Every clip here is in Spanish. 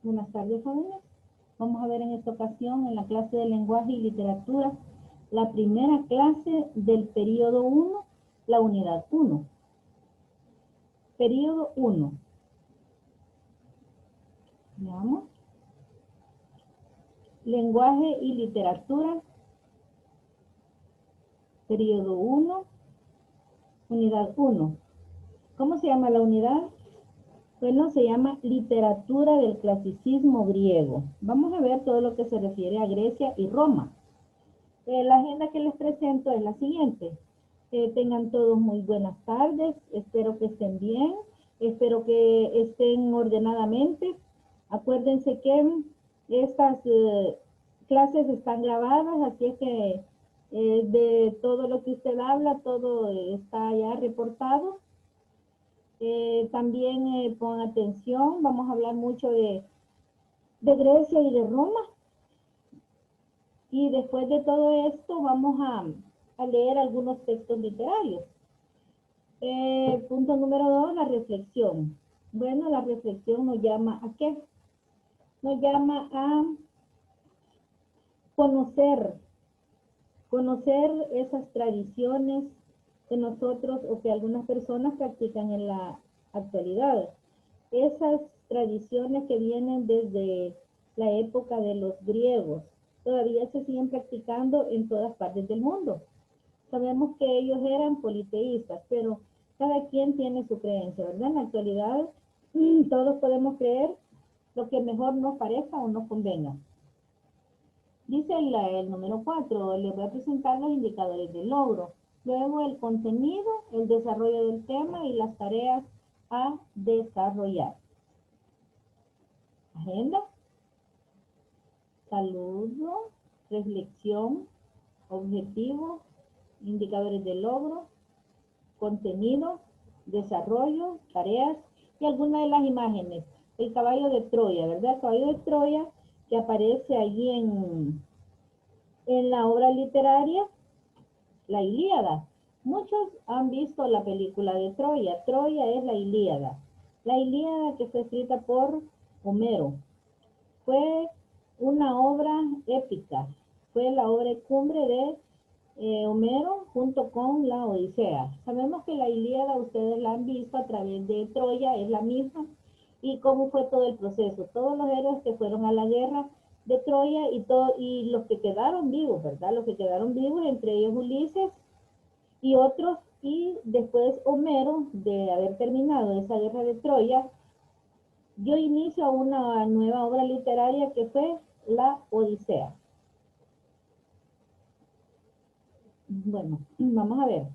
Buenas tardes, jóvenes. Vamos a ver en esta ocasión, en la clase de lenguaje y literatura, la primera clase del periodo 1, la unidad 1. Periodo 1. Veamos. Lenguaje y literatura. Periodo 1, unidad 1. ¿Cómo se llama la unidad? Bueno, se llama literatura del clasicismo griego. Vamos a ver todo lo que se refiere a Grecia y Roma. La agenda que les presento es la siguiente. Tengan todos muy buenas tardes. Espero que estén bien. Espero que estén ordenadamente. Acuérdense que estas clases están grabadas, así es que de todo lo que usted habla, todo está ya reportado. También pongan atención, vamos a hablar mucho de Grecia y de Roma. Y después de todo esto vamos a leer algunos textos literarios. Punto número 2, la reflexión. Bueno, la reflexión nos llama ¿a qué? Nos llama a conocer esas tradiciones que nosotros o que algunas personas practican en la actualidad. Esas tradiciones que vienen desde la época de los griegos, todavía se siguen practicando en todas partes del mundo. Sabemos que ellos eran politeístas, pero cada quien tiene su creencia, ¿verdad? En la actualidad todos podemos creer lo que mejor nos parezca o nos convenga. Dice el número 4, les voy a presentar los indicadores del logro. Luego el contenido, el desarrollo del tema y las tareas a desarrollar. Agenda, saludo, reflexión, objetivo, indicadores de logro, contenido, desarrollo, tareas y algunas de las imágenes. El caballo de Troya, ¿verdad? El caballo de Troya que aparece allí en la obra literaria, la Ilíada. Muchos han visto la película de Troya. Troya es la Ilíada. La Ilíada que fue escrita por Homero. Fue una obra épica. Fue la obra cumbre de Homero junto con la Odisea. Sabemos que la Ilíada ustedes la han visto a través de Troya, es la misma. Y cómo fue todo el proceso. Todos los héroes que fueron a la guerra de Troya y los que quedaron vivos, ¿verdad? Los que quedaron vivos, entre ellos Ulises y otros, y después Homero, de haber terminado esa guerra de Troya, dio inicio a una nueva obra literaria que fue la Odisea. Bueno, vamos a ver.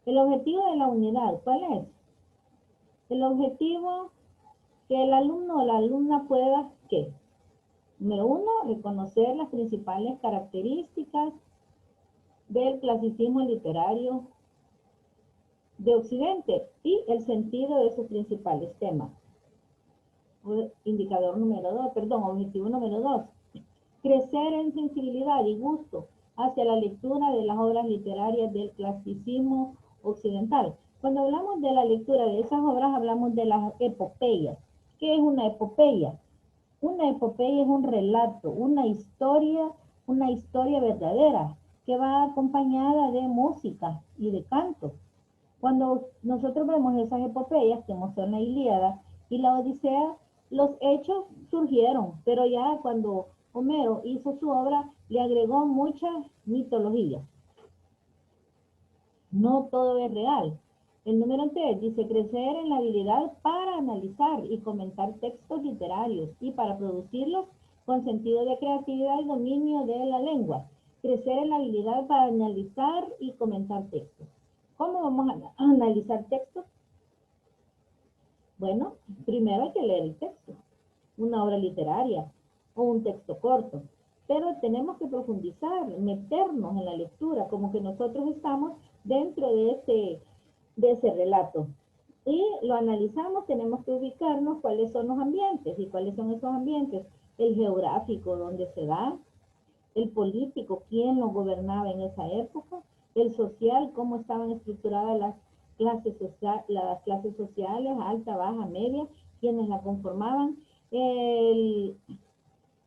El objetivo de la unidad, ¿cuál es? El objetivo que el alumno o la alumna pueda, ¿qué? Número 1, reconocer las principales características del clasicismo literario de Occidente y el sentido de sus principales temas. Indicador número 2, objetivo número 2. Crecer en sensibilidad y gusto hacia la lectura de las obras literarias del clasicismo occidental. Cuando hablamos de la lectura de esas obras, hablamos de las epopeyas. ¿Qué es una epopeya? Una epopeya es un relato, una historia verdadera que va acompañada de música y de canto. Cuando nosotros vemos esas epopeyas, como son la Ilíada y la Odisea, los hechos surgieron, pero ya cuando Homero hizo su obra, le agregó mucha mitología. No todo es real. El número 3 dice crecer en la habilidad para analizar y comentar textos literarios y para producirlos con sentido de creatividad y dominio de la lengua. Crecer en la habilidad para analizar y comentar textos. ¿Cómo vamos a analizar textos? Bueno, primero hay que leer el texto, una obra literaria o un texto corto, pero tenemos que profundizar, meternos en la lectura, como que nosotros estamos dentro de ese relato. Y lo analizamos, tenemos que ubicarnos cuáles son los ambientes y cuáles son esos ambientes. El geográfico, donde se da, el político, quién lo gobernaba en esa época, el social, cómo estaban estructuradas las clases sociales, alta, baja, media, quienes la conformaban, El,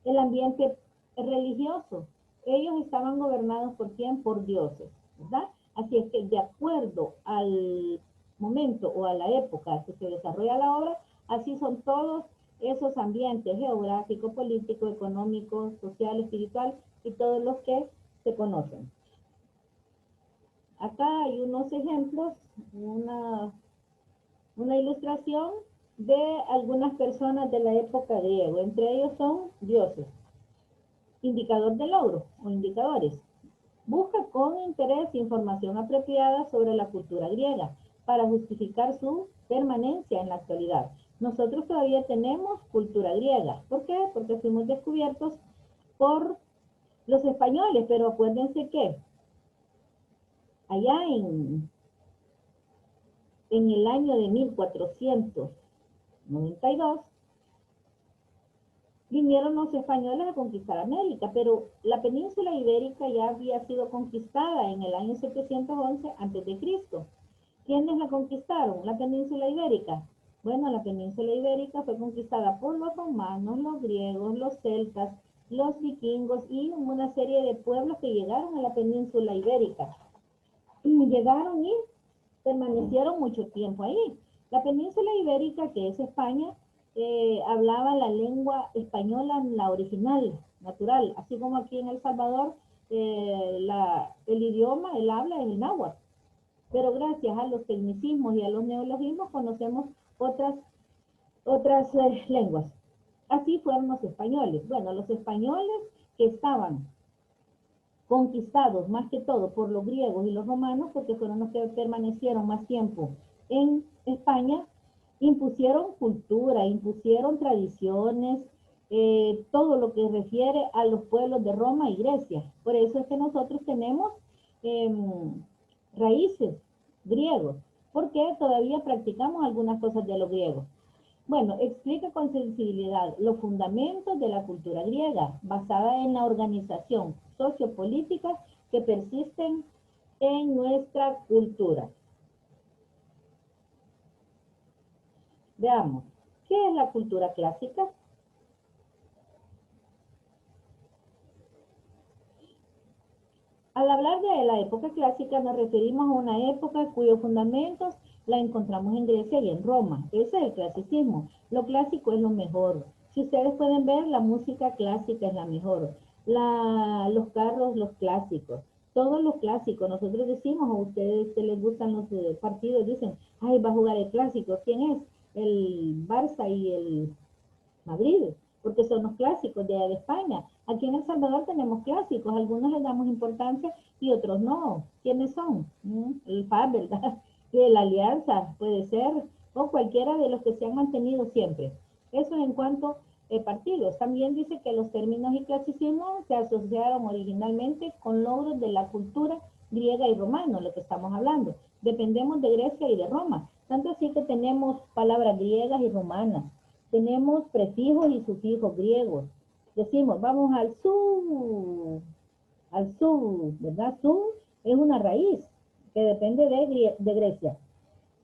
el ambiente religioso. Ellos estaban gobernados por quién? Por dioses, ¿verdad? Así es que de acuerdo al momento o a la época que se desarrolla la obra, así son todos esos ambientes geográfico, político, económico, social, espiritual y todos los que se conocen. Acá hay unos ejemplos, una ilustración de algunas personas de la época griega. Entre ellos son dioses. Indicador de logro o indicadores. Busca con interés información apropiada sobre la cultura griega para justificar su permanencia en la actualidad. Nosotros todavía tenemos cultura griega. ¿Por qué? Porque fuimos descubiertos por los españoles, pero acuérdense que allá en el año de 1492 vinieron los españoles a conquistar América, pero la península ibérica ya había sido conquistada en el año 711 a.C. ¿Quiénes la conquistaron? La península ibérica. Bueno, la península ibérica fue conquistada por los romanos, los griegos, los celtas, los vikingos y una serie de pueblos que llegaron a la península ibérica. Y llegaron y permanecieron mucho tiempo ahí. La península ibérica, que es España, hablaba la lengua española, la original, natural, así como aquí en El Salvador, el idioma, el habla es el náhuatl. Pero gracias a los tecnicismos y a los neologismos conocemos otras lenguas. Así fueron los españoles. Bueno, los españoles que estaban conquistados más que todo por los griegos y los romanos, porque fueron los que permanecieron más tiempo en España, impusieron cultura, impusieron tradiciones, todo lo que refiere a los pueblos de Roma y Grecia. Por eso es que nosotros tenemos eh, raíces griegos, porque todavía practicamos algunas cosas de los griegos. Bueno, explica con sensibilidad los fundamentos de la cultura griega, basada en la organización sociopolítica que persisten en nuestra cultura. Veamos, ¿qué es la cultura clásica? Al hablar de la época clásica nos referimos a una época cuyos fundamentos la encontramos en Grecia y en Roma. Ese es el clasicismo. Lo clásico es lo mejor. Si ustedes pueden ver, la música clásica es la mejor. Los carros, los clásicos. Todo lo clásico. Nosotros decimos, a ustedes que les gustan los partidos, dicen, ay, va a jugar el clásico. ¿Quién es? El Barça y el Madrid, porque son los clásicos de España. Aquí en El Salvador tenemos clásicos, algunos les damos importancia y otros no. ¿Quiénes son? El FAB, ¿verdad? La Alianza puede ser, o cualquiera de los que se han mantenido siempre. Eso en cuanto a partidos. También dice que los términos y clasicismo se asociaron originalmente con logros de la cultura griega y romana, lo que estamos hablando. Dependemos de Grecia y de Roma. Tanto así que tenemos palabras griegas y romanas. Tenemos prefijos y sufijos griegos. Decimos, vamos al sur, ¿verdad? Sur es una raíz que depende de Grecia.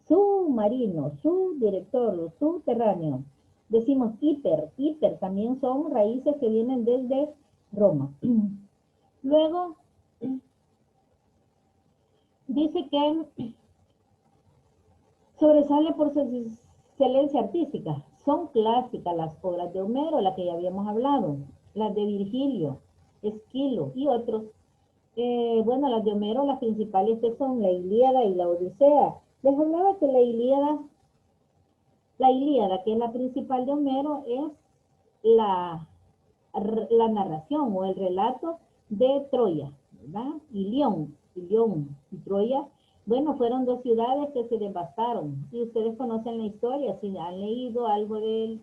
Submarino, subdirector, subterráneo. Decimos hiper también son raíces que vienen desde Roma. Luego, dice que sobresale por su excelencia artística. Son clásicas las obras de Homero, las que ya habíamos hablado, las de Virgilio, Esquilo y otros. Bueno, las de Homero, las principales que son la Ilíada y la Odisea. Les hablaba que la Ilíada, que es la principal de Homero, es la, la narración o el relato de Troya, ¿verdad? Ilión y Troya. Bueno, fueron dos ciudades que se devastaron. Si ustedes conocen la historia, si han leído algo de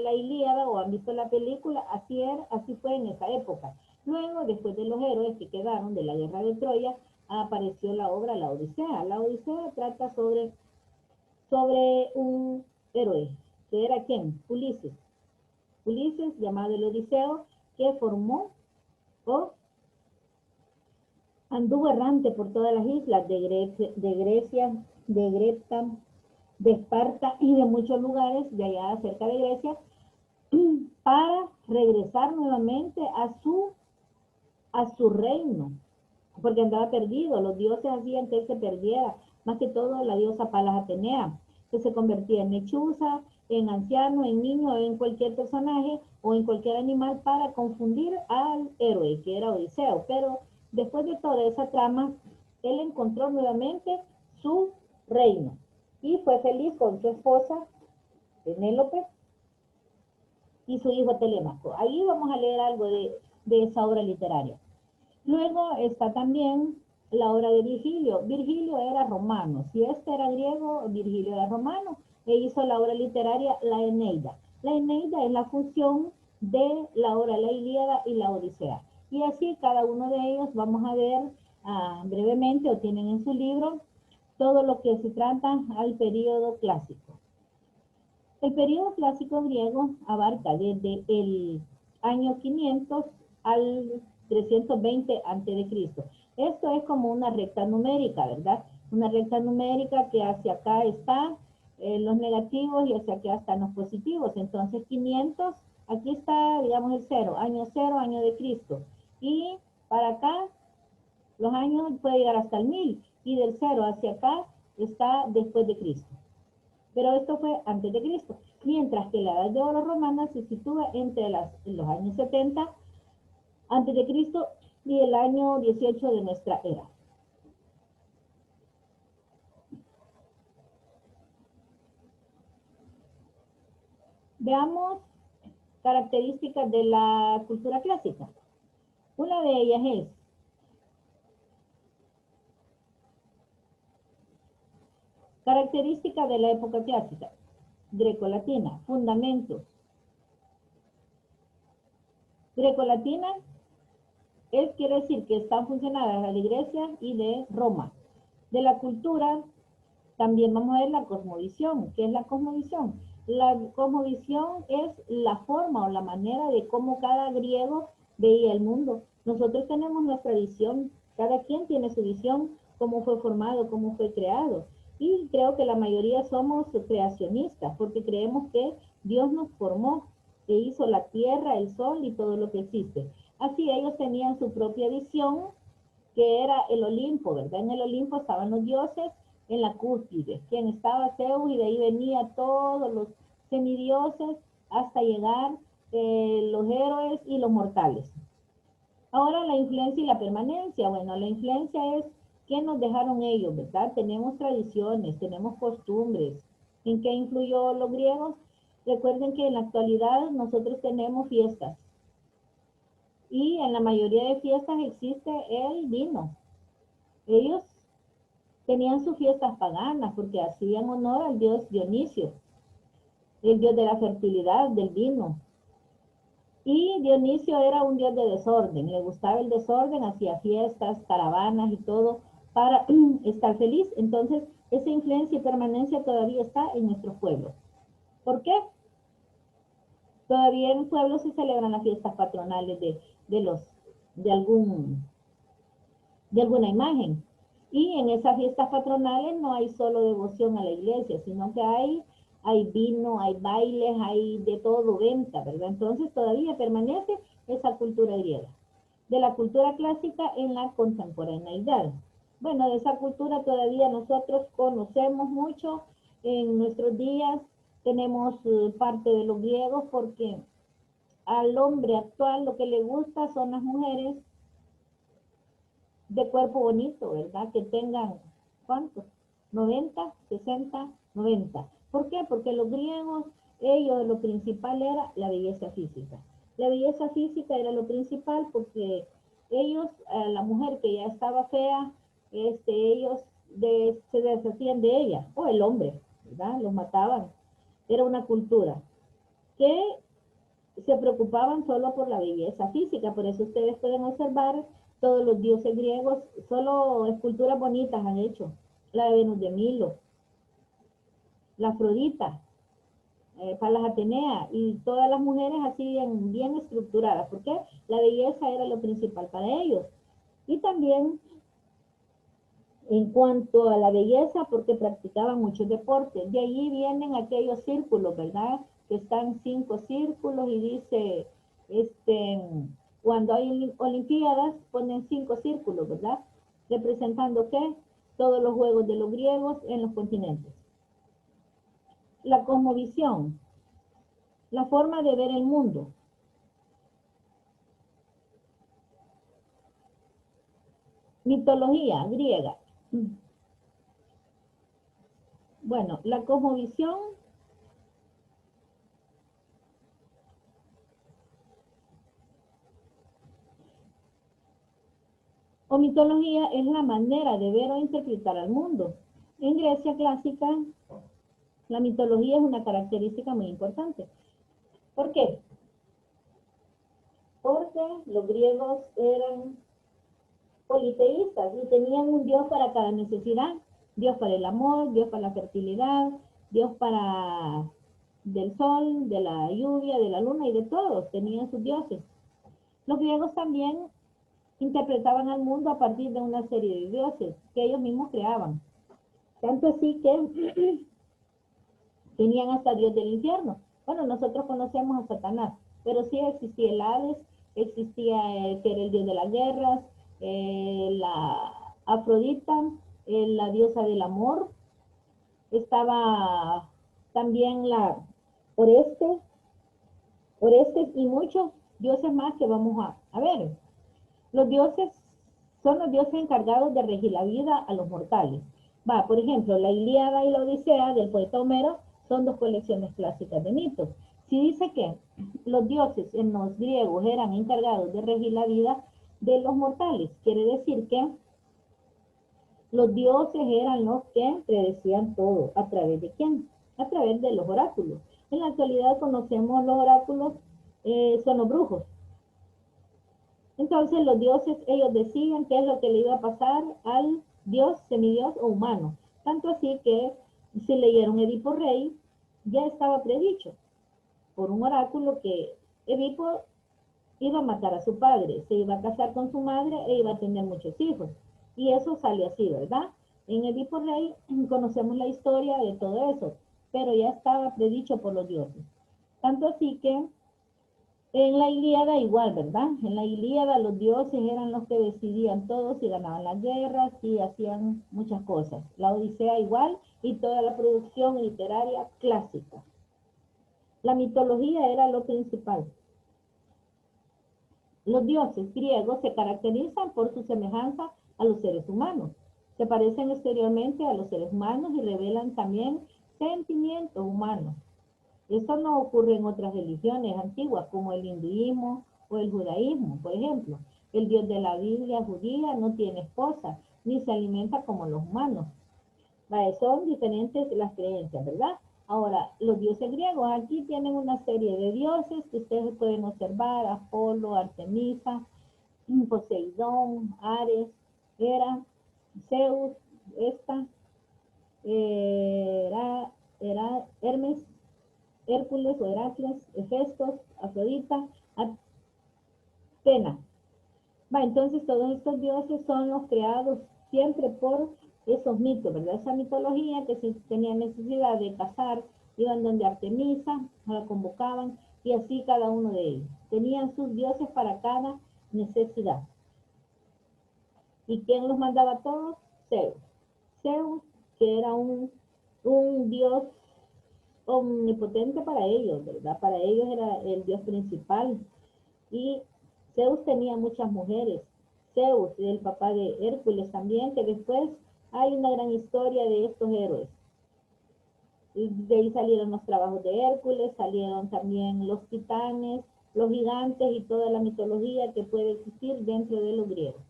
la Ilíada o han visto la película, así fue en esa época. Luego, después de los héroes que quedaron de la guerra de Troya, apareció la obra La Odisea. La Odisea trata sobre un héroe, que era ¿quién? Ulises. Ulises, llamado el Odiseo, que formó o anduvo errante por todas las islas de Grecia, de Greta, de Esparta y de muchos lugares de allá cerca de Grecia, para regresar nuevamente a su reino, porque andaba perdido. Los dioses hacían que él se perdiera, más que todo la diosa Palas Atenea, que se convertía en lechuza, en anciano, en niño, en cualquier personaje o en cualquier animal para confundir al héroe, que era Odiseo. Pero después de toda esa trama, él encontró nuevamente su reino y fue feliz con su esposa, Penélope, y su hijo Telémaco. Ahí vamos a leer algo de esa obra literaria. Luego está también la obra de Virgilio. Virgilio era romano. Si este era griego, Virgilio era romano. E hizo la obra literaria La Eneida. La Eneida es la fusión de la obra La Ilíada y la Odisea. Y así cada uno de ellos vamos a ver brevemente, o tienen en su libro, todo lo que se trata al periodo clásico. El periodo clásico griego abarca desde el año 500 al 320 a.C. Esto es como una recta numérica, ¿verdad? Una recta numérica que hacia acá está los negativos y hacia acá están los positivos. Entonces 500, aquí está, digamos, el cero, año de Cristo. Y para acá los años puede llegar hasta el 1000. Y del 0 hacia acá está después de Cristo. Pero esto fue antes de Cristo, mientras que la edad de oro romana se sitúa entre los años 70 antes de Cristo y el año 18 de nuestra era. Veamos características de la cultura clásica. Una de ellas es característica de la época clásica, grecolatina, fundamentos. Grecolatina quiere decir que están funcionadas de Grecia y de Roma. De la cultura, también vamos a ver la cosmovisión. ¿Qué es la cosmovisión? La cosmovisión es la forma o la manera de cómo cada griego veía el mundo. Nosotros tenemos nuestra visión, cada quien tiene su visión, cómo fue formado, cómo fue creado. Y creo que la mayoría somos creacionistas, porque creemos que Dios nos formó, que hizo la tierra, el sol y todo lo que existe. Así ellos tenían su propia visión, que era el Olimpo, ¿verdad? En el Olimpo estaban los dioses, en la cúspide, quien estaba Zeus, y de ahí venía todos los semidioses hasta llegar los héroes y los mortales. Ahora la influencia y la permanencia. Bueno, la influencia es qué nos dejaron ellos, ¿verdad? Tenemos tradiciones, tenemos costumbres. ¿En qué influyó los griegos? Recuerden que en la actualidad nosotros tenemos fiestas y en la mayoría de fiestas existe el vino. Ellos tenían sus fiestas paganas porque hacían honor al dios Dionisio, el dios de la fertilidad, del vino. Y Dionisio era un dios de desorden, le gustaba el desorden, hacía fiestas, caravanas y todo para estar feliz. Entonces, esa influencia y permanencia todavía está en nuestros pueblos. ¿Por qué? Todavía en pueblos se celebran las fiestas patronales de alguna imagen. Y en esas fiestas patronales no hay solo devoción a la iglesia, sino que hay vino, hay bailes, hay de todo, venta, ¿verdad? Entonces todavía permanece esa cultura griega. De la cultura clásica en la contemporaneidad. Bueno, de esa cultura todavía nosotros conocemos mucho en nuestros días. Tenemos parte de los griegos porque al hombre actual lo que le gusta son las mujeres de cuerpo bonito, ¿verdad? Que tengan, ¿cuántos? 90, 60, 90. ¿Por qué? Porque los griegos, ellos lo principal era la belleza física. La belleza física era lo principal porque ellos, la mujer que ya estaba fea, ellos se deshacían de ella, o el hombre, ¿verdad? Los mataban. Era una cultura que se preocupaban solo por la belleza física. Por eso ustedes pueden observar todos los dioses griegos, solo esculturas bonitas han hecho. La de Venus de Milo, la Afrodita, Palas Atenea, y todas las mujeres así bien estructuradas, porque la belleza era lo principal para ellos. Y también En cuanto a la belleza, porque practicaban muchos deportes. De allí vienen aquellos círculos, ¿verdad? Que están 5 círculos y dice, este, cuando hay olimpiadas, ponen 5 círculos, ¿verdad? Representando ¿qué? Todos los juegos de los griegos en los continentes. La cosmovisión, la forma de ver el mundo. Mitología griega. Bueno, la cosmovisión o mitología es la manera de ver o interpretar al mundo. En Grecia clásica, la mitología es una característica muy importante. ¿Por qué? Porque los griegos eran politeístas y tenían un dios para cada necesidad. Dios para el amor, Dios para la fertilidad, Dios para del sol, de la lluvia, de la luna y de todos. Tenían sus dioses. Los griegos también interpretaban al mundo a partir de una serie de dioses que ellos mismos creaban. Tanto así que tenían hasta Dios del infierno. Bueno, nosotros conocemos a Satanás, pero sí existía el Hades, existía que era el dios de las guerras, la Afrodita, la diosa del amor, estaba también la Oreste, Orestes y muchos dioses más que vamos a ver. Los dioses son los dioses encargados de regir la vida a los mortales. Va, por ejemplo, la Ilíada y la Odisea del poeta Homero son dos colecciones clásicas de mitos. Si dice que los dioses en los griegos eran encargados de regir la vida de los mortales, quiere decir que los dioses eran los que predecían todo. ¿A través de quién? A través de los oráculos. En la actualidad conocemos los oráculos, son los brujos. Entonces los dioses, ellos decían qué es lo que le iba a pasar al dios, semidios o humano. Tanto así que si leyeron Edipo Rey, ya estaba predicho por un oráculo que Edipo iba a matar a su padre, se iba a casar con su madre e iba a tener muchos hijos. Y eso salió así, ¿verdad? En Edipo Rey conocemos la historia de todo eso, pero ya estaba predicho por los dioses. Tanto así que en la Ilíada igual, ¿verdad? En la Ilíada los dioses eran los que decidían todo, si ganaban las guerras, si hacían muchas cosas. La Odisea igual y toda la producción literaria clásica. La mitología era lo principal. Los dioses griegos se caracterizan por su semejanza a los seres humanos. Se parecen exteriormente a los seres humanos y revelan también sentimientos humanos. Esto no ocurre en otras religiones antiguas como el hinduismo o el judaísmo, por ejemplo. El Dios de la Biblia judía no tiene esposa ni se alimenta como los humanos. Son diferentes las creencias, ¿verdad? Ahora, los dioses griegos, aquí tienen una serie de dioses que ustedes pueden observar: Apolo, Artemisa, Poseidón, Ares, Hera, Zeus, esta, era Hermes, Hércules o Heracles, Hefestos, Afrodita, Atena. Entonces todos estos dioses son los creados siempre por esos mitos, ¿verdad? Esa mitología que si tenía necesidad de casar, iban donde Artemisa, la convocaban y así cada uno de ellos. Tenían sus dioses para cada necesidad. ¿Y quién los mandaba a todos? Zeus. Zeus, que era un dios omnipotente para ellos, ¿verdad? Para ellos era el dios principal. Y Zeus tenía muchas mujeres. Zeus, el papá de Hércules también, que después hay una gran historia de estos héroes. Y de ahí salieron los trabajos de Hércules, salieron también los titanes, los gigantes y toda la mitología que puede existir dentro de los griegos.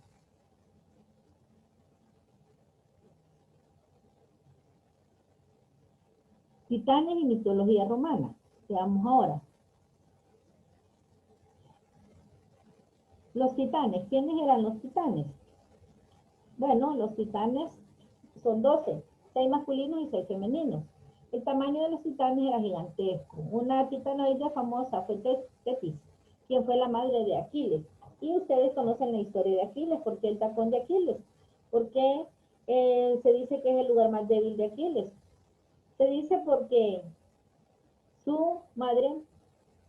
Titanes y mitología romana. Veamos ahora. Los titanes, ¿quiénes eran los titanes? Bueno, los titanes son 12, 6 masculinos y 6 femeninos. El tamaño de los titanes era gigantesco. Una titanoide famosa fue Tetis, quien fue la madre de Aquiles. Y ustedes conocen la historia de Aquiles, ¿por qué el tacón de Aquiles? Porque Se dice que es el lugar más débil de Aquiles. Se dice porque su madre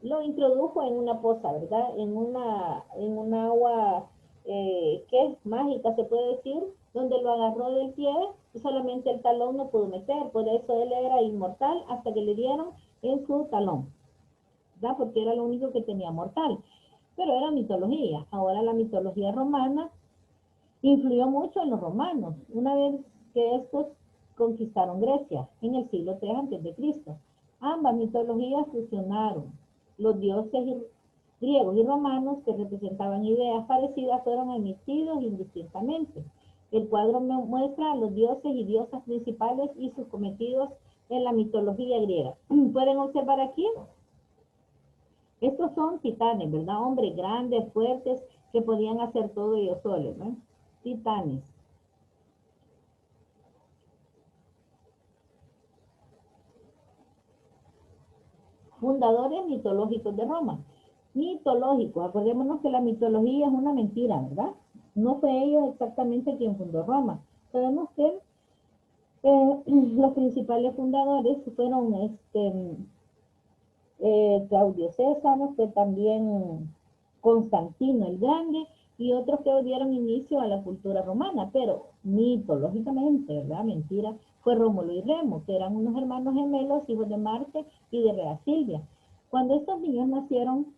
lo introdujo en una poza, ¿verdad? En una agua que es mágica, se puede decir, donde lo agarró del pie y solamente el talón no pudo meter. Por eso él era inmortal hasta que le dieron en su talón, ¿verdad? Porque era lo único que tenía mortal. Pero era mitología. Ahora la mitología romana influyó mucho en los romanos, una vez que estos conquistaron Grecia en el siglo III a.C. Ambas mitologías fusionaron. Los dioses griegos y romanos que representaban ideas parecidas fueron emitidos indistintamente. El cuadro muestra a los dioses y diosas principales y sus cometidos en la mitología griega. Pueden observar aquí, estos son titanes, ¿verdad? Hombres grandes, fuertes, que podían hacer todo ellos solos, ¿no? Titanes. Fundadores mitológicos de Roma. Mitológicos, acordémonos que la mitología es una mentira, ¿verdad? No fue ellos exactamente quien fundó Roma. Sabemos que los principales fundadores fueron Claudio César, fue también Constantino el Grande y otros que dieron inicio a la cultura romana, pero mitológicamente, ¿verdad? Mentira, fue Rómulo y Remo, que eran unos hermanos gemelos, hijos de Marte y de Rea Silvia. Cuando estos niños nacieron,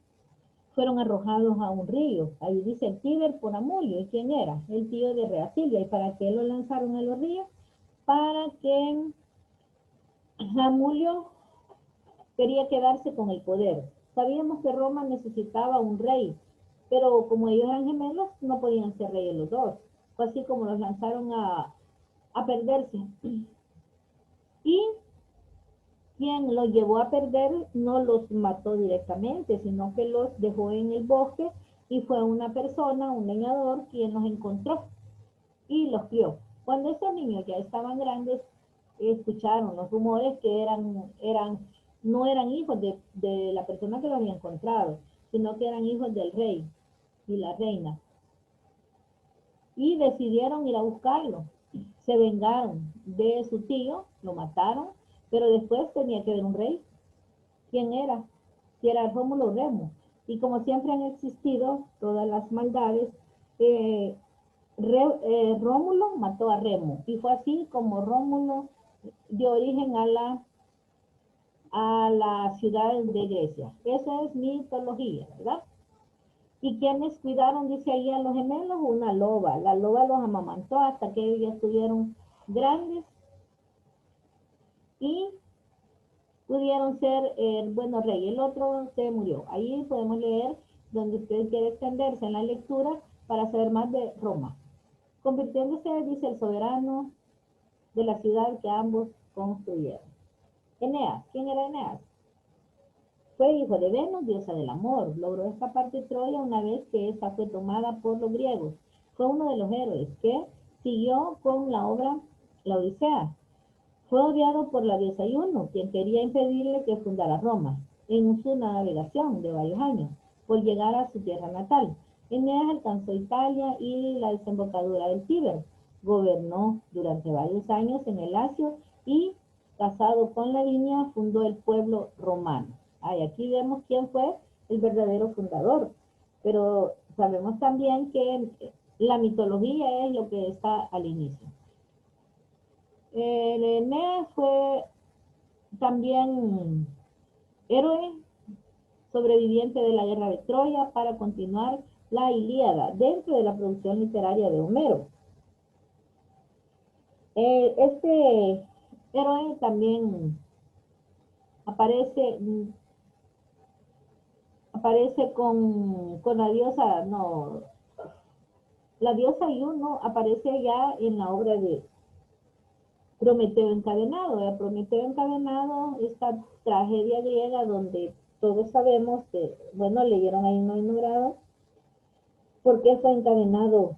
fueron arrojados a un río. Ahí dice el Tíber por Amulio. ¿Y quién era? El tío de Rea Silvia. ¿Y para qué lo lanzaron a los ríos? Para que Amulio quería quedarse con el poder. Sabíamos que Roma necesitaba un rey, pero como ellos eran gemelos, no podían ser reyes los dos. Fue así como los lanzaron a perderse. Y quien los llevó a perder no los mató directamente, sino que los dejó en el bosque y fue una persona, un leñador, quien los encontró y los crió. Cuando estos niños ya estaban grandes, escucharon los rumores que no eran hijos de la persona que los había encontrado, sino que eran hijos del rey y la reina. Y decidieron ir a buscarlo. Se vengaron de su tío, lo mataron, pero después tenía que haber un rey. ¿Quién era? Si era Rómulo o Remo. Y como siempre han existido todas las maldades, eh, Rómulo mató a Remo. Y fue así como Rómulo dio origen a la ciudad de Grecia. Esa es mitología, ¿verdad? ¿Y quienes cuidaron, dice ahí, a los gemelos? Una loba. La loba los amamantó hasta que ellos estuvieron grandes y pudieron ser el bueno rey. El otro se murió. Ahí podemos leer donde usted quiere extenderse en la lectura para saber más de Roma. Convirtiéndose, dice el soberano de la ciudad que ambos construyeron. Eneas. ¿Quién era Eneas? Fue hijo de Venus, diosa del amor. Logró escapar de Troya una vez que esta fue tomada por los griegos. Fue uno de los héroes que siguió con la obra La Odisea. Fue odiado por la diosa Juno, quien quería impedirle que fundara Roma en su navegación de varios años por llegar a su tierra natal. Eneas alcanzó Italia y la desembocadura del Tíber. Gobernó durante varios años en el Lacio y, casado con Lavinia, fundó el pueblo romano. Aquí vemos quién fue el verdadero fundador, pero sabemos también que la mitología es lo que está al inicio. Eneas fue también héroe sobreviviente de la guerra de Troya para continuar la Ilíada dentro de la producción literaria de Homero. Este héroe también aparece, aparece con la diosa, no, la diosa Juno aparece ya en la obra de Prometeo encadenado. Prometeo encadenado, esta tragedia griega donde todos sabemos que, bueno, leyeron ahí en noveno grado, ¿por qué fue encadenado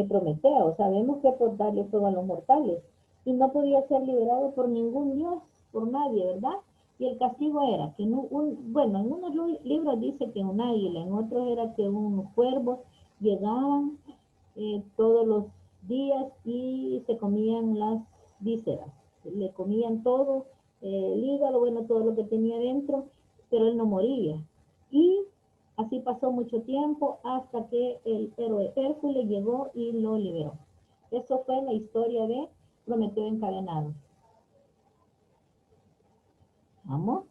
Prometeo? Sabemos que por darle fuego a los mortales y no podía ser liberado por ningún dios, por nadie, ¿verdad? Y el castigo era que, bueno, en unos libros dice que un águila, en otros era que un cuervo llegaban todos los días y se comían las vísceras, le comían todo, el hígado, bueno, todo lo que tenía dentro, pero él no moría. Y así pasó mucho tiempo hasta que el héroe Hércules llegó y lo liberó. Eso fue la historia de Prometeo encadenado. Vamos.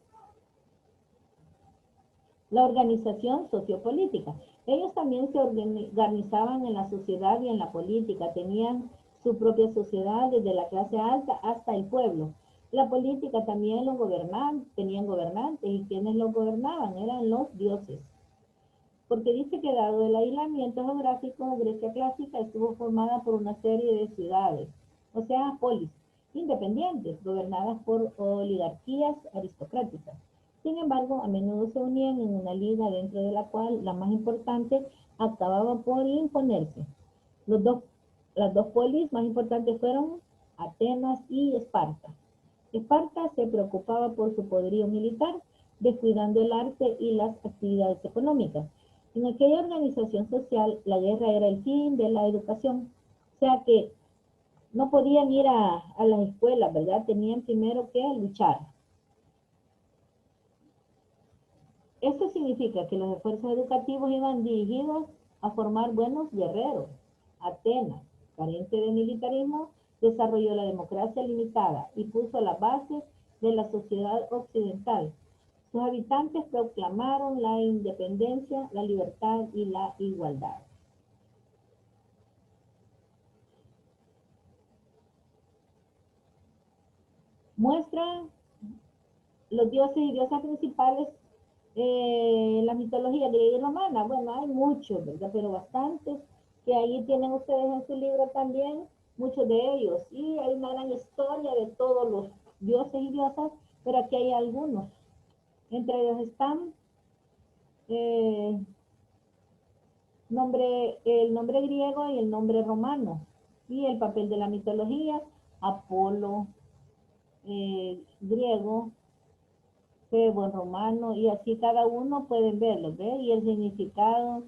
La organización sociopolítica. Ellos también se organizaban en la sociedad y en la política, tenían su propia sociedad desde la clase alta hasta el pueblo. La política también lo gobernaban, tenían gobernantes y quienes los gobernaban eran los dioses. Porque dice que dado el aislamiento geográfico, Grecia clásica estuvo formada por una serie de ciudades, o sea, polis, independientes, gobernadas por oligarquías aristocráticas. Sin embargo, a menudo se unían en una liga dentro de la cual la más importante acababa por imponerse. Los dos, las dos polis más importantes fueron Atenas y Esparta. Esparta se preocupaba por su poderío militar, descuidando el arte y las actividades económicas. En aquella organización social, la guerra era el fin de la educación, o sea que no podían ir a las escuelas, ¿verdad? Tenían primero que luchar. Esto significa que los esfuerzos educativos iban dirigidos a formar buenos guerreros. Atenas, carente de militarismo, desarrolló la democracia limitada y puso las bases de la sociedad occidental. Sus habitantes proclamaron la independencia, la libertad y la igualdad. Muestra los dioses y diosas principales la mitología griega y romana. Bueno, hay muchos, ¿verdad? Pero bastantes, que ahí tienen ustedes en su libro también, muchos de ellos. Y hay una gran historia de todos los dioses y diosas, pero aquí hay algunos. Entre ellos están eh, el nombre griego y el nombre romano. Y el papel de la mitología, Apolo griego, Febo romano, y así cada uno pueden verlo, ¿ve? Y el significado,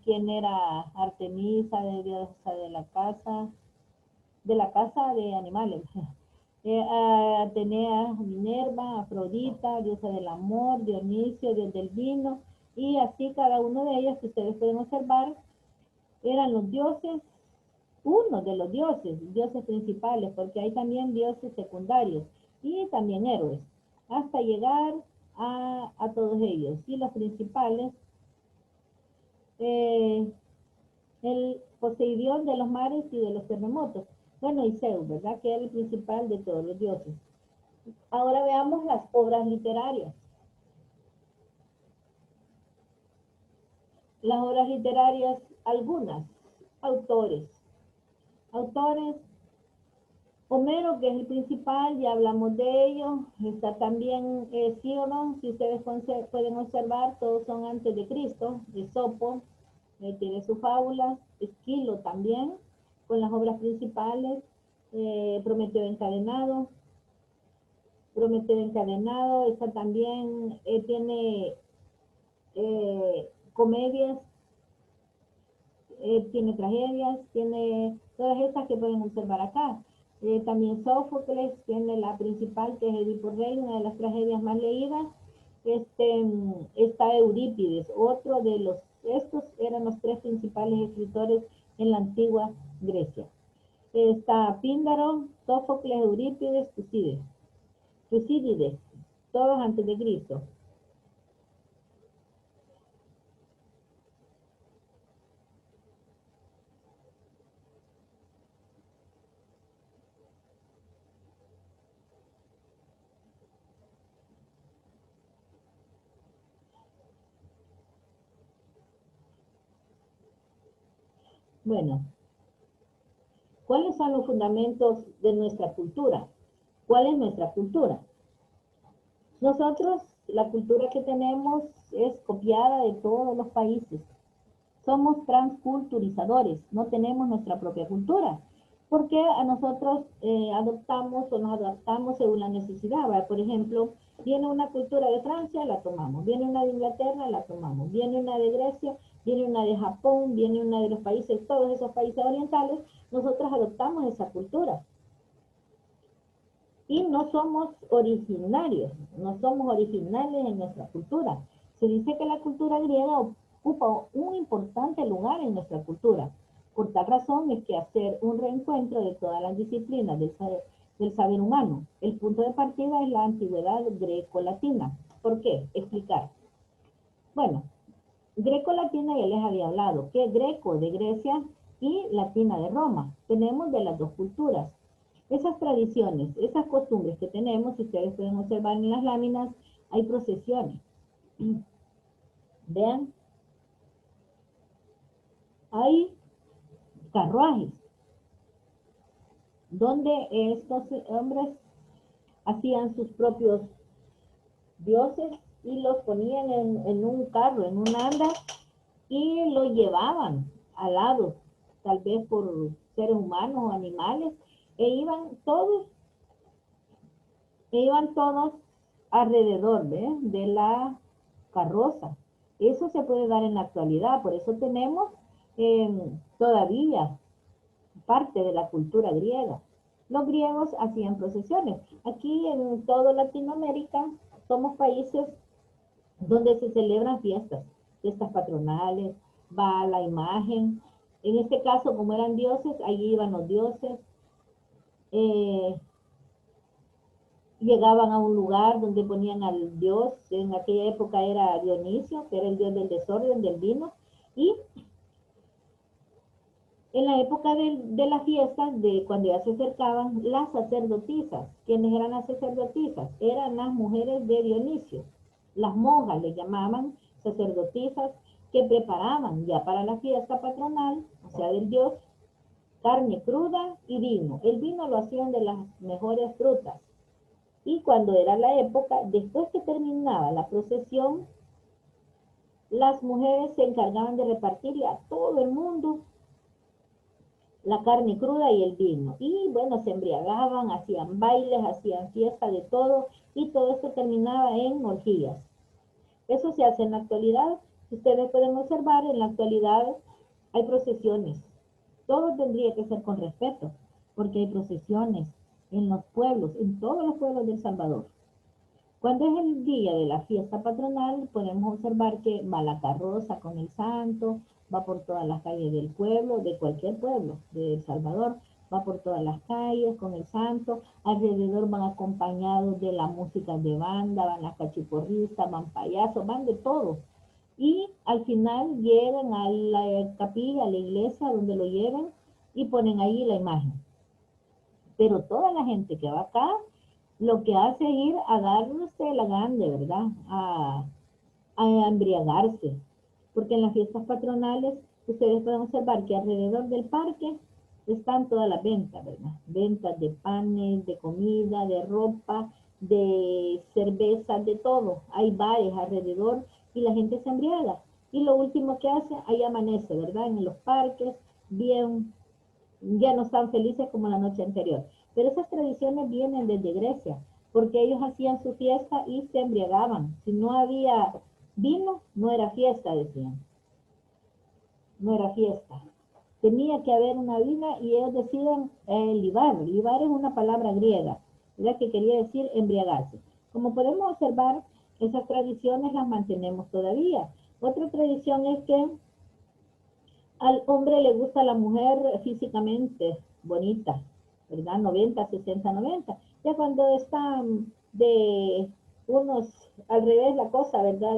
quién era Artemisa, de diosa de la casa de animales. Atenea, Minerva, Afrodita, diosa del amor, Dionisio, dios del vino, y así cada uno de ellos que ustedes pueden observar eran los dioses, uno de los dioses principales, porque hay también dioses secundarios y también héroes, hasta llegar a todos ellos. Y los principales, eh, el Poseidón de los mares y de los terremotos. Bueno, y Zeus, ¿verdad? Que era el principal de todos los dioses. Ahora veamos las obras literarias. Las obras literarias, algunas, autores. Autores, Homero, que es el principal, ya hablamos de ello. Está también Siono, si ustedes pueden observar, todos son antes de Cristo. Esopo, tiene su fábula. Esquilo también, con las obras principales. Prometeo encadenado. Prometeo encadenado, esta también tiene comedias, tiene tragedias, tiene todas estas que pueden observar acá. También Sófocles tiene la principal, que es Edipo Rey, una de las tragedias más leídas. Está Eurípides, otro de los, estos eran los tres principales escritores en la antigua Grecia. Está Píndaro, Sófocles, Eurípides, Tucídides, todos antes de Cristo. Bueno, ¿cuáles son los fundamentos de nuestra cultura? ¿Cuál es nuestra cultura? Nosotros, la cultura que tenemos es copiada de todos los países. Somos transculturizadores, no tenemos nuestra propia cultura, porque a nosotros adoptamos o nos adaptamos según la necesidad, ¿verdad? Por ejemplo, viene una cultura de Francia, la tomamos, viene una de Inglaterra, la tomamos, viene una de Grecia, viene una de Japón, viene una de los países, todos esos países orientales, nosotros adoptamos esa cultura. Y no somos originarios, no somos originales en nuestra cultura. Se dice que la cultura griega ocupa un importante lugar en nuestra cultura. Por tal razón es que hacer un reencuentro de todas las disciplinas del saber humano. El punto de partida es la antigüedad greco-latina. ¿Por qué? Explicar. Bueno, greco-latina ya les había hablado, que greco de Grecia y latina de Roma. Tenemos de las dos culturas. Esas tradiciones, esas costumbres que tenemos, si ustedes pueden observar en las láminas, hay procesiones. Vean, hay carruajes, donde estos hombres hacían sus propios dioses y los ponían en un carro, en un anda, y lo llevaban al lado, tal vez por seres humanos o animales, e iban todos alrededor de la carroza. Eso se puede dar en la actualidad, por eso tenemos todavía parte de la cultura griega. Los griegos hacían procesiones. Aquí en toda Latinoamérica somos países donde se celebran fiestas patronales, va la imagen. En este caso, como eran dioses, allí iban los dioses. Eh, Llegaban a un lugar donde ponían al dios, en aquella época era Dionisio, que era el dios del desorden, del vino, y en la época de las fiestas, de cuando ya se acercaban, las sacerdotisas. ¿Quiénes eran las sacerdotisas? Eran las mujeres de Dionisio. Las monjas le llamaban sacerdotisas, que preparaban ya para la fiesta patronal, o sea, del dios, carne cruda y vino. El vino lo hacían de las mejores frutas. Y cuando era la época, después que terminaba la procesión, las mujeres se encargaban de repartirle a todo el mundo la carne cruda y el vino. Y bueno, se embriagaban, hacían bailes, hacían fiesta de todo, y todo esto terminaba en orgías. Eso se hace en la actualidad. Ustedes pueden observar, en la actualidad hay procesiones. Todo tendría que ser con respeto, porque hay procesiones en los pueblos, en todos los pueblos de El Salvador. Cuando es el día de la fiesta patronal, podemos observar que va la carroza con el santo, va por todas las calles del pueblo, de cualquier pueblo de El Salvador, va por todas las calles con el santo, alrededor van acompañados de la música de banda, van las cachiporristas, van payasos, van de todo. Y al final llegan a la capilla, a la iglesia donde lo lleven y ponen ahí la imagen. Pero toda la gente que va acá, lo que hace es ir a darse la grande, ¿verdad? A embriagarse. Porque en las fiestas patronales, ustedes pueden observar que alrededor del parque están todas las ventas, ¿verdad? Ventas de panes, de comida, de ropa, de cerveza, de todo. Hay bares alrededor y la gente se embriaga. Y lo último que hace, ahí amanece, ¿verdad? En los parques, bien, ya no están felices como la noche anterior. Pero esas tradiciones vienen desde Grecia, porque ellos hacían su fiesta y se embriagaban. Si no había vino, no era fiesta, decían. No era fiesta. Tenía que haber una vina y ellos deciden libar. Libar es una palabra griega, ¿verdad? Que quería decir embriagarse. Como podemos observar, esas tradiciones las mantenemos todavía. Otra tradición es que al hombre le gusta la mujer físicamente bonita, ¿verdad? 90, 60, 90. Ya cuando están de unos, al revés la cosa, ¿verdad?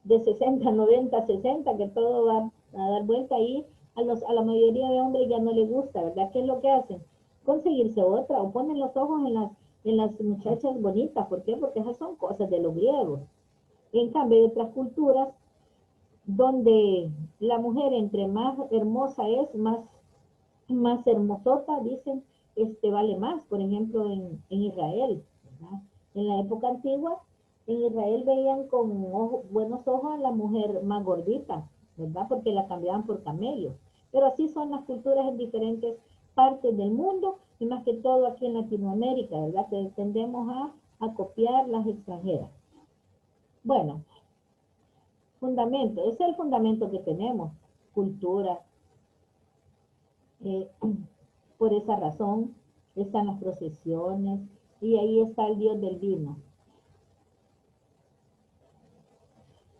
De 60, 90, 60, que todo va a dar vuelta ahí, a la mayoría de hombres ya no les gusta, ¿verdad? ¿Qué es lo que hacen? Conseguirse otra, o ponen los ojos en las muchachas bonitas. ¿Por qué? Porque esas son cosas de los griegos. En cambio, de otras culturas, donde la mujer entre más hermosa es, más hermosota, dicen, vale más. Por ejemplo, en Israel, ¿verdad? En la época antigua, en Israel veían con buenos ojos a la mujer más gordita, ¿verdad? Porque la cambiaban por camellos. Pero así son las culturas en diferentes partes del mundo, y más que todo aquí en Latinoamérica, ¿verdad? Que tendemos a copiar las extranjeras. Bueno, fundamento, ese es el fundamento que tenemos: cultura, Eh, por esa razón están las procesiones y ahí está el Dios del vino.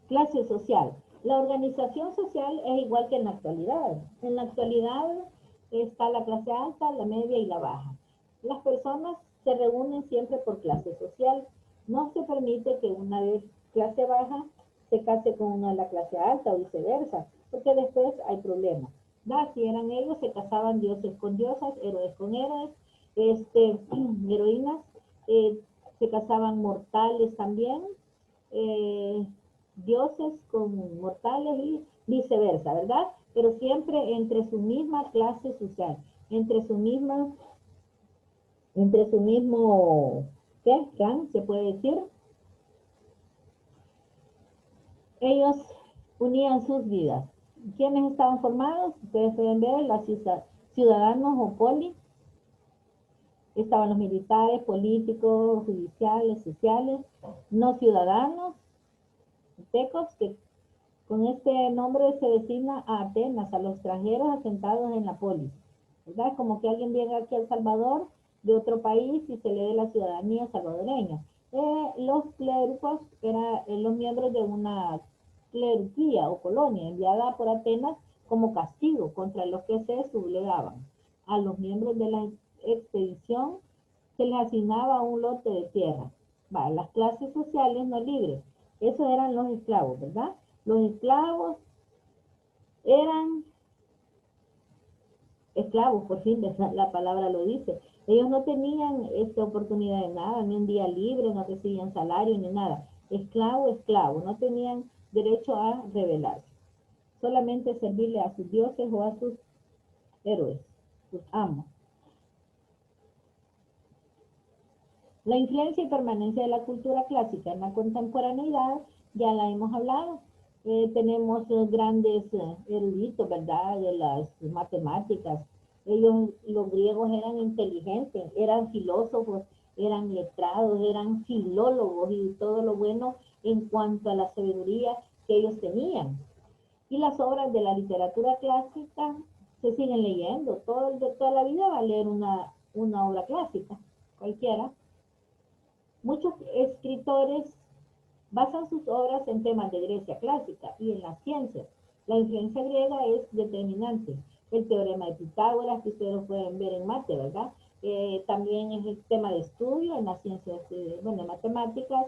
Clase social. La organización social es igual que en la actualidad. En la actualidad está la clase alta, la media y la baja. Las personas se reúnen siempre por clase social. No se permite que una de clase baja se case con una de la clase alta o viceversa, porque después hay problemas. Si eran ellos, se casaban dioses con diosas, héroes con héroes, heroínas, eh, se casaban mortales también, eh, dioses con mortales y viceversa, ¿verdad? Pero siempre entre su misma clase social, entre su misma, entre su mismo, ¿qué? ¿Rank? Se puede decir. Ellos unían sus vidas. ¿Quiénes estaban formados? Ustedes pueden ver, los ciudadanos o poli, estaban los militares, políticos, judiciales, sociales, no ciudadanos, tecos, que con este nombre se designa a Atenas, a los extranjeros asentados en la polis, ¿verdad? Como que alguien viene aquí a El Salvador de otro país y se le dé la ciudadanía salvadoreña. Los clérigos eran los miembros de una clerquía o colonia enviada por Atenas como castigo contra los que se sublevaban. A los miembros de la expedición se les asignaba un lote de tierra. Las clases sociales no libres, esos eran los esclavos, ¿verdad? Los esclavos eran esclavos, por fin la palabra lo dice. Ellos no tenían esta oportunidad de nada, ni un día libre, no recibían salario ni nada. Esclavo, esclavo, no tenían derecho a rebelarse. Solamente servirle a sus dioses o a sus héroes, sus amos. La influencia y permanencia de la cultura clásica en la contemporaneidad ya la hemos hablado. Tenemos grandes eruditos, ¿verdad?, de las matemáticas. Ellos, los griegos, eran inteligentes, eran filósofos, eran letrados, eran filólogos y todo lo bueno en cuanto a la sabiduría que ellos tenían. Y las obras de la literatura clásica se siguen leyendo. Toda la vida va a leer una obra clásica, cualquiera. Muchos escritores basan sus obras en temas de Grecia clásica y en las ciencias. La influencia griega es determinante. El teorema de Pitágoras, que ustedes lo pueden ver en mate, ¿verdad? También es el tema de estudio en las ciencias, matemáticas,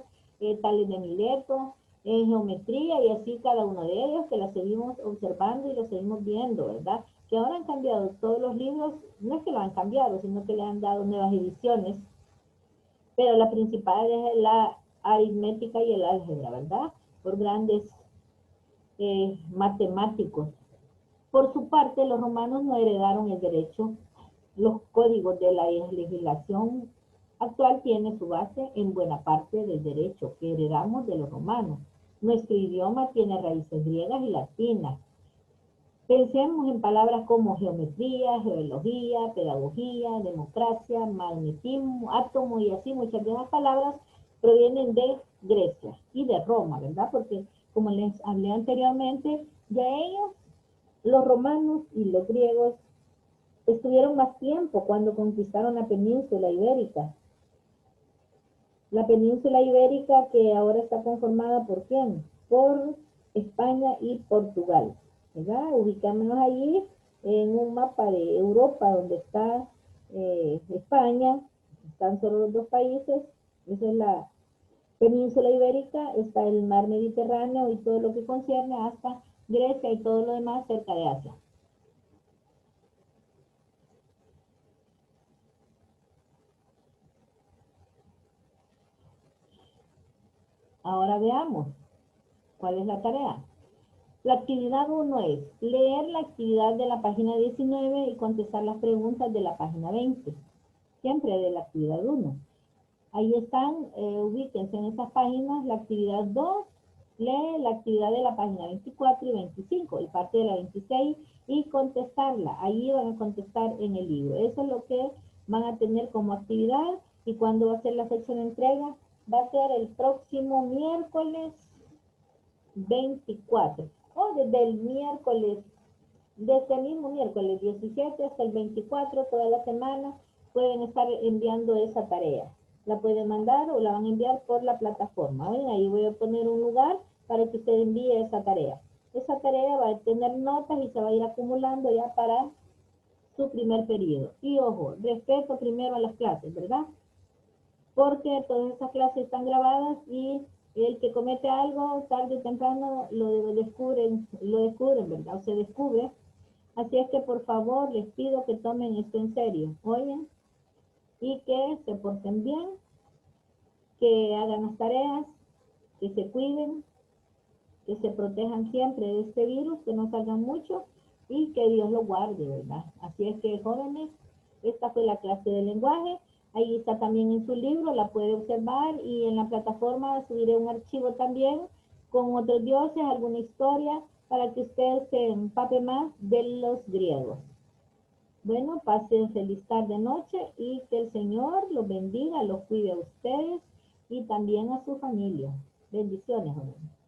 tales de Mileto, en geometría y así cada uno de ellos que la seguimos observando y lo seguimos viendo, ¿verdad? Que ahora han cambiado todos los libros, no es que lo han cambiado, sino que le han dado nuevas ediciones, pero la principal es la aritmética y el álgebra, ¿verdad? Por grandes matemáticos. Por su parte, los romanos no heredaron el derecho. Los códigos de la legislación actual tienen su base en buena parte del derecho que heredamos de los romanos. Nuestro idioma tiene raíces griegas y latinas. Pensemos en palabras como geometría, geología, pedagogía, democracia, magnetismo, átomo y así. Muchas de esas palabras provienen de Grecia y de Roma, ¿verdad? Porque como les hablé anteriormente, ya ellos, los romanos y los griegos, estuvieron más tiempo cuando conquistaron la península ibérica. La península ibérica que ahora está conformada por ¿quién? Por España y Portugal, ¿verdad? Ubicémonos allí en un mapa de Europa donde está España, están solo los dos países, esa es la península ibérica, está el mar Mediterráneo y todo lo que concierne hasta Grecia y todo lo demás cerca de Asia. Ahora veamos cuál es la tarea. La actividad 1 es leer la actividad de la página 19 y contestar las preguntas de la página 20, siempre de la actividad 1. Ahí están, ubíquense en esas páginas. La actividad 2 lee la actividad de la página 24 y 25 y parte de la 26 y contestarla. Ahí van a contestar en el libro. Eso es lo que van a tener como actividad. Y cuando va a ser la fecha de entrega, va a ser el próximo miércoles 24 o desde el miércoles de este mismo miércoles 17 hasta el 24, toda la semana, pueden estar enviando esa tarea. La pueden mandar o la van a enviar por la plataforma. ¿Ven? Ahí voy a poner un lugar para que usted envíe esa tarea. Esa tarea va a tener notas y se va a ir acumulando ya para su primer periodo. Y ojo, respeto primero a las clases, ¿verdad? Porque todas esas clases están grabadas y el que comete algo tarde o temprano lo descubren, ¿verdad? O se descubre. Así es que por favor les pido que tomen esto en serio, oyen, y que se porten bien, que hagan las tareas, que se cuiden, que se protejan siempre de este virus, que no salgan mucho y que Dios los guarde, ¿verdad? Así es que jóvenes, esta fue la clase de lenguaje. Ahí está también en su libro, la puede observar y en la plataforma subiré un archivo también con otros dioses, alguna historia, para que usted se empape más de los griegos. Bueno, pasen feliz tarde, noche y que el Señor los bendiga, los cuide a ustedes y también a su familia. Bendiciones, jóvenes.